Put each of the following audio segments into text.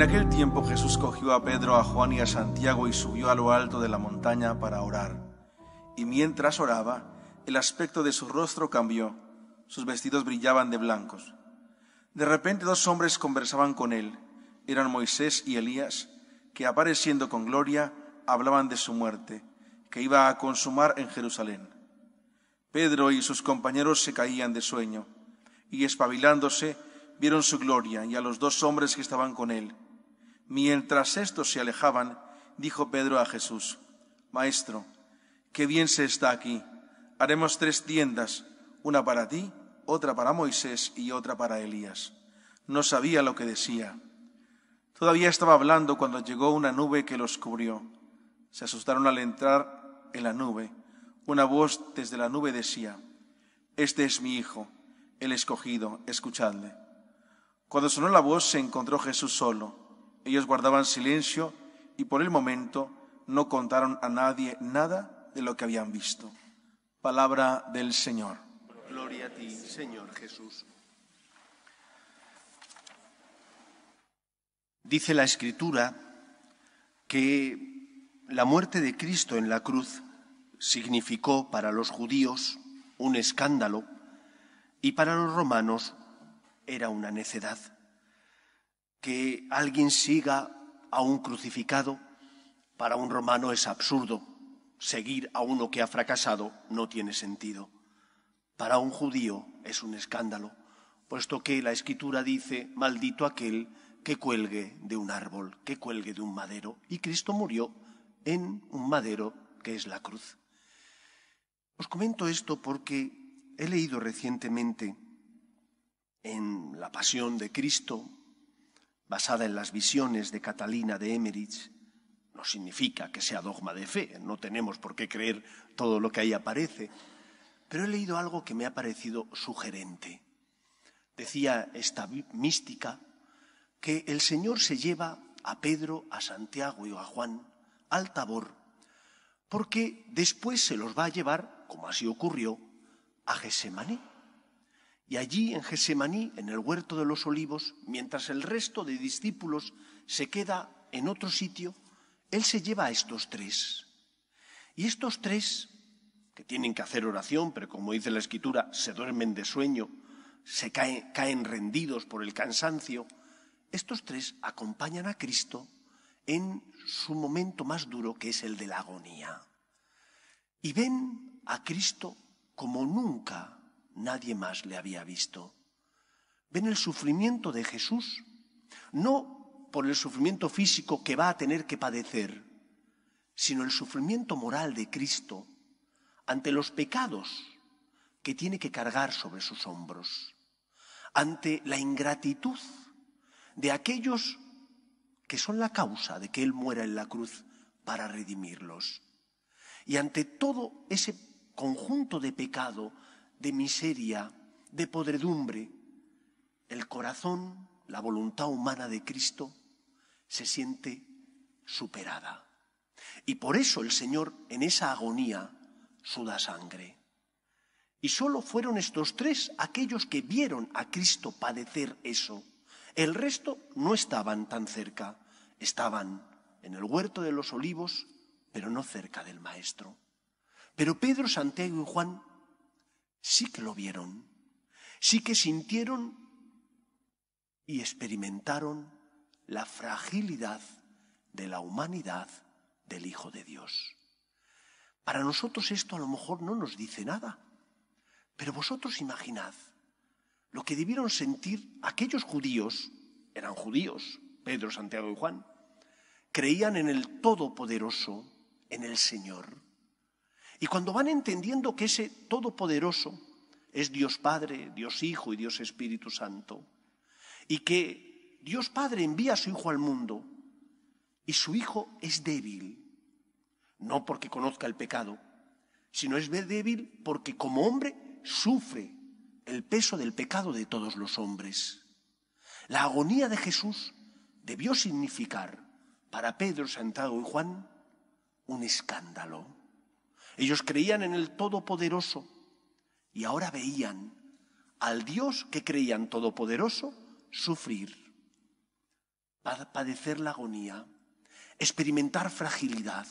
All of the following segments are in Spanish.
En aquel tiempo Jesús cogió a Pedro, a Juan y a Santiago y subió a lo alto de la montaña para orar. Y mientras oraba, el aspecto de su rostro cambió, sus vestidos brillaban de blancos. De repente 2 hombres conversaban con él, eran Moisés y Elías, que apareciendo con gloria, hablaban de su muerte, que iba a consumar en Jerusalén. Pedro y sus compañeros se caían de sueño, y espabilándose, vieron su gloria y a los 2 hombres que estaban con él. Mientras estos se alejaban, dijo Pedro a Jesús: Maestro, qué bien se está aquí. Haremos 3 tiendas, una para ti, otra para Moisés y otra para Elías. No sabía lo que decía. Todavía estaba hablando cuando llegó una nube que los cubrió. Se asustaron al entrar en la nube. Una voz desde la nube decía: Este es mi Hijo, el escogido, escuchadle. Cuando sonó la voz se encontró Jesús solo. Ellos guardaban silencio y por el momento no contaron a nadie nada de lo que habían visto. Palabra del Señor. Gloria a ti, Señor Jesús. Dice la Escritura que la muerte de Cristo en la cruz significó para los judíos un escándalo y para los romanos era una necedad. Que alguien siga a un crucificado, para un romano es absurdo. Seguir a uno que ha fracasado no tiene sentido. Para un judío es un escándalo, puesto que la Escritura dice: maldito aquel que cuelgue de un árbol, que cuelgue de un madero. Y Cristo murió en un madero que es la cruz. Os comento esto porque he leído recientemente en La Pasión de Cristo, basada en las visiones de Catalina de Emmerich. No significa que sea dogma de fe, no tenemos por qué creer todo lo que ahí aparece, pero he leído algo que me ha parecido sugerente. Decía esta mística que el Señor se lleva a Pedro, a Santiago y a Juan al Tabor, porque después se los va a llevar, como así ocurrió, a Getsemaní. Y allí en Getsemaní, en el huerto de los olivos, mientras el resto de discípulos se queda en otro sitio, Él se lleva a estos 3. Y estos 3, que tienen que hacer oración, pero como dice la Escritura, se duermen de sueño, se caen rendidos por el cansancio, estos 3 acompañan a Cristo en su momento más duro, que es el de la agonía. Y ven a Cristo como nunca nadie más le había visto. Ven el sufrimiento de Jesús, no por el sufrimiento físico que va a tener que padecer, sino el sufrimiento moral de Cristo ante los pecados que tiene que cargar sobre sus hombros, ante la ingratitud de aquellos que son la causa de que Él muera en la cruz para redimirlos, y ante todo ese conjunto de pecado, de miseria, de podredumbre, el corazón, la voluntad humana de Cristo se siente superada. Y por eso el Señor en esa agonía suda sangre. Y solo fueron estos 3 aquellos que vieron a Cristo padecer eso. El resto no estaban tan cerca, estaban en el huerto de los olivos, pero no cerca del Maestro. Pero Pedro, Santiago y Juan sí que lo vieron, sí que sintieron y experimentaron la fragilidad de la humanidad del Hijo de Dios. Para nosotros esto a lo mejor no nos dice nada, pero vosotros imaginad lo que debieron sentir aquellos judíos, eran judíos, Pedro, Santiago y Juan, creían en el Todopoderoso, en el Señor. Y cuando van entendiendo que ese Todopoderoso es Dios Padre, Dios Hijo y Dios Espíritu Santo, y que Dios Padre envía a su Hijo al mundo, y su Hijo es débil, no porque conozca el pecado, sino es débil porque como hombre sufre el peso del pecado de todos los hombres. La agonía de Jesús debió significar para Pedro, Santiago y Juan un escándalo. Ellos creían en el Todopoderoso y ahora veían al Dios que creían todopoderoso sufrir. padecer la agonía, experimentar fragilidad,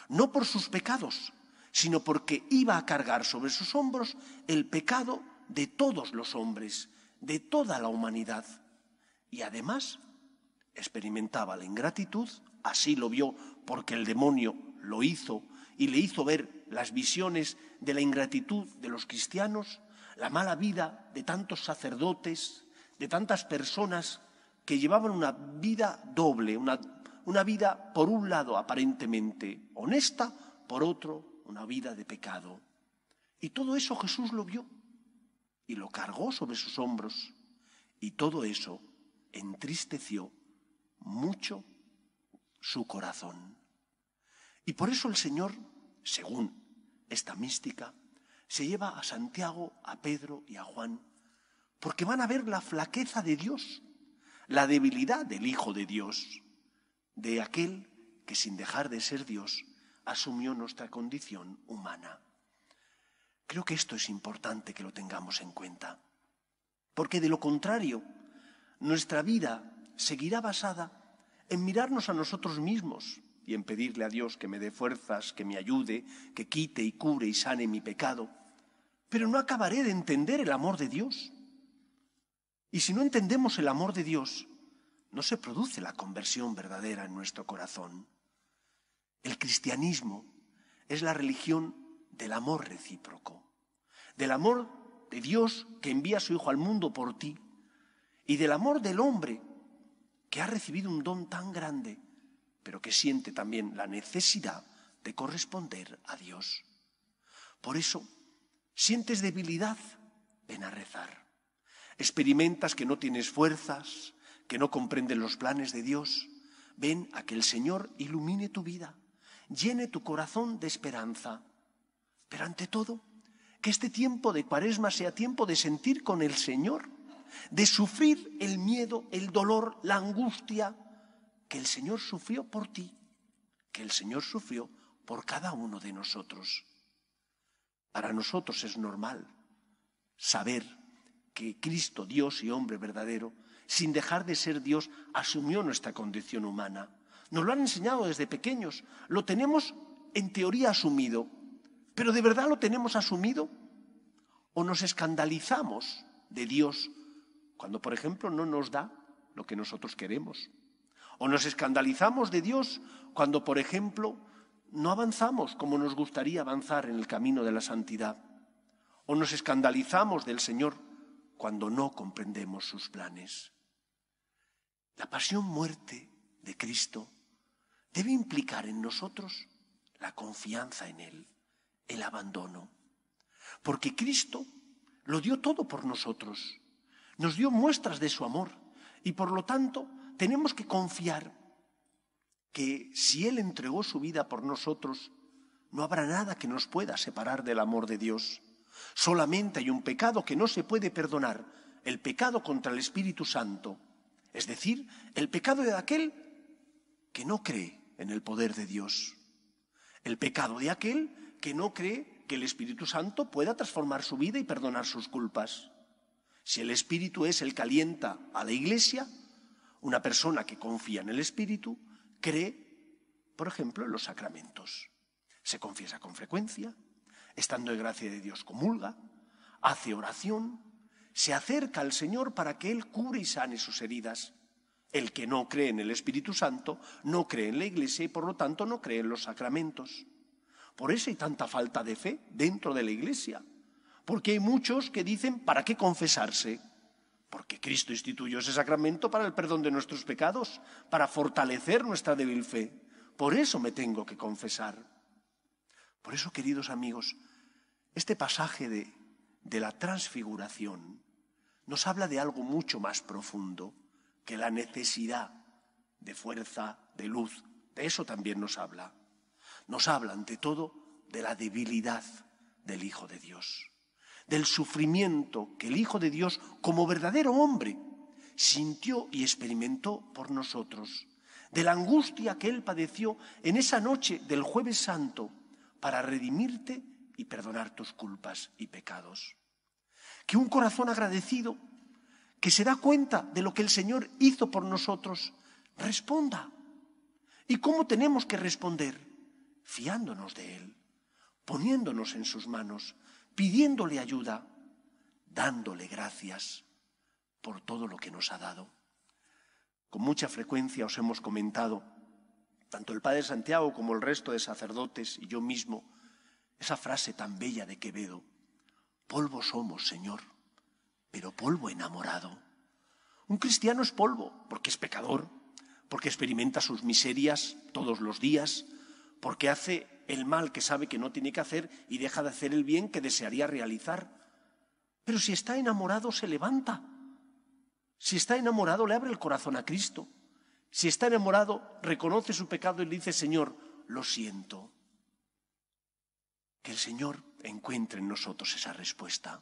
no por sus pecados, sino porque iba a cargar sobre sus hombros el pecado de todos los hombres, de toda la humanidad. Y además experimentaba la ingratitud, así lo vio porque el demonio lo hizo y le hizo ver las visiones de la ingratitud de los cristianos, la mala vida de tantos sacerdotes, de tantas personas que llevaban una vida doble, una vida por un lado aparentemente honesta, por otro una vida de pecado. Y todo eso Jesús lo vio y lo cargó sobre sus hombros, y todo eso entristeció mucho su corazón. Y por eso el Señor, según esta mística, se lleva a Santiago, a Pedro y a Juan, porque van a ver la flaqueza de Dios, la debilidad del Hijo de Dios, de aquel que sin dejar de ser Dios asumió nuestra condición humana. Creo que esto es importante que lo tengamos en cuenta, porque de lo contrario, nuestra vida seguirá basada en mirarnos a nosotros mismos y en pedirle a Dios que me dé fuerzas, que me ayude, que quite y cure y sane mi pecado, pero no acabaré de entender el amor de Dios. Y si no entendemos el amor de Dios, no se produce la conversión verdadera en nuestro corazón. El cristianismo es la religión del amor recíproco, del amor de Dios que envía a su Hijo al mundo por ti y del amor del hombre que ha recibido un don tan grande, pero que siente también la necesidad de corresponder a Dios. Por eso, sientes debilidad, ven a rezar. Experimentas que no tienes fuerzas, que no comprendes los planes de Dios, ven a que el Señor ilumine tu vida, llene tu corazón de esperanza. Pero ante todo, que este tiempo de Cuaresma sea tiempo de sentir con el Señor, de sufrir el miedo, el dolor, la angustia que el Señor sufrió por ti, que el Señor sufrió por cada uno de nosotros. Para nosotros es normal saber que Cristo, Dios y hombre verdadero, sin dejar de ser Dios, asumió nuestra condición humana. Nos lo han enseñado desde pequeños, lo tenemos en teoría asumido, pero ¿de verdad lo tenemos asumido? ¿O nos escandalizamos de Dios cuando, por ejemplo, no nos da lo que nosotros queremos? ¿O nos escandalizamos de Dios cuando, por ejemplo, no avanzamos como nos gustaría avanzar en el camino de la santidad? ¿O nos escandalizamos del Señor cuando no comprendemos sus planes? La pasión-muerte de Cristo debe implicar en nosotros la confianza en Él, el abandono. Porque Cristo lo dio todo por nosotros, nos dio muestras de su amor y por lo tanto tenemos que confiar que si Él entregó su vida por nosotros, no habrá nada que nos pueda separar del amor de Dios. Solamente hay un pecado que no se puede perdonar, el pecado contra el Espíritu Santo, es decir, el pecado de aquel que no cree en el poder de Dios, el pecado de aquel que no cree que el Espíritu Santo pueda transformar su vida y perdonar sus culpas. Si el Espíritu es el que alienta a la Iglesia, una persona que confía en el Espíritu cree, por ejemplo, en los sacramentos. Se confiesa con frecuencia, estando en gracia de Dios comulga, hace oración, se acerca al Señor para que Él cure y sane sus heridas. El que no cree en el Espíritu Santo no cree en la Iglesia y por lo tanto no cree en los sacramentos. Por eso hay tanta falta de fe dentro de la Iglesia, porque hay muchos que dicen ¿para qué confesarse? Porque Cristo instituyó ese sacramento para el perdón de nuestros pecados, para fortalecer nuestra débil fe. Por eso me tengo que confesar. Por eso, queridos amigos, este pasaje de la transfiguración nos habla de algo mucho más profundo que la necesidad de fuerza, de luz. De eso también nos habla. Nos habla, ante todo, de la debilidad del Hijo de Dios, del sufrimiento que el Hijo de Dios, como verdadero hombre, sintió y experimentó por nosotros, de la angustia que Él padeció en esa noche del Jueves Santo para redimirte y perdonar tus culpas y pecados. Que un corazón agradecido, que se da cuenta de lo que el Señor hizo por nosotros, responda. ¿Y cómo tenemos que responder? Fiándonos de Él, poniéndonos en sus manos, pidiéndole ayuda, dándole gracias por todo lo que nos ha dado. Con mucha frecuencia os hemos comentado, tanto el Padre Santiago como el resto de sacerdotes y yo mismo, esa frase tan bella de Quevedo: polvo somos, Señor, pero polvo enamorado. Un cristiano es polvo porque es pecador, porque experimenta sus miserias todos los días, porque hace el mal que sabe que no tiene que hacer y deja de hacer el bien que desearía realizar. Pero si está enamorado, se levanta. Si está enamorado, le abre el corazón a Cristo. Si está enamorado, reconoce su pecado y le dice: Señor, lo siento. Que el Señor encuentre en nosotros esa respuesta.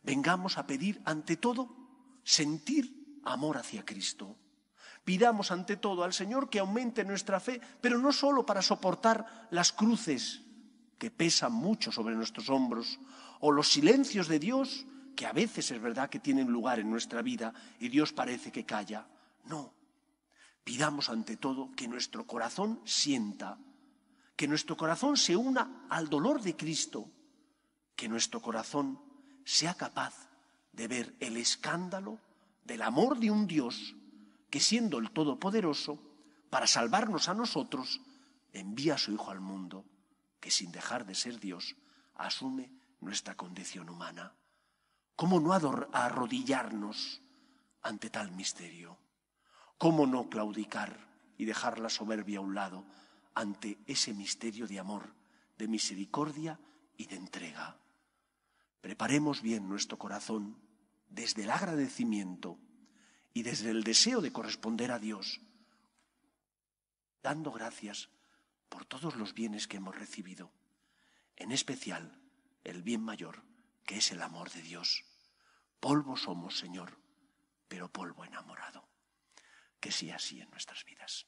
Vengamos a pedir, ante todo, sentir amor hacia Cristo. Pidamos ante todo al Señor que aumente nuestra fe, pero no solo para soportar las cruces que pesan mucho sobre nuestros hombros, o los silencios de Dios, que a veces es verdad que tienen lugar en nuestra vida y Dios parece que calla. No, pidamos ante todo que nuestro corazón sienta, que nuestro corazón se una al dolor de Cristo, que nuestro corazón sea capaz de ver el escándalo del amor de un Dios que, siendo el Todopoderoso, para salvarnos a nosotros, envía a su Hijo al mundo, que sin dejar de ser Dios, asume nuestra condición humana. ¿Cómo no arrodillarnos ante tal misterio? ¿Cómo no claudicar y dejar la soberbia a un lado ante ese misterio de amor, de misericordia y de entrega? Preparemos bien nuestro corazón desde el agradecimiento y desde el deseo de corresponder a Dios, dando gracias por todos los bienes que hemos recibido, en especial el bien mayor, que es el amor de Dios. Polvo somos, Señor, pero polvo enamorado. Que sea así en nuestras vidas.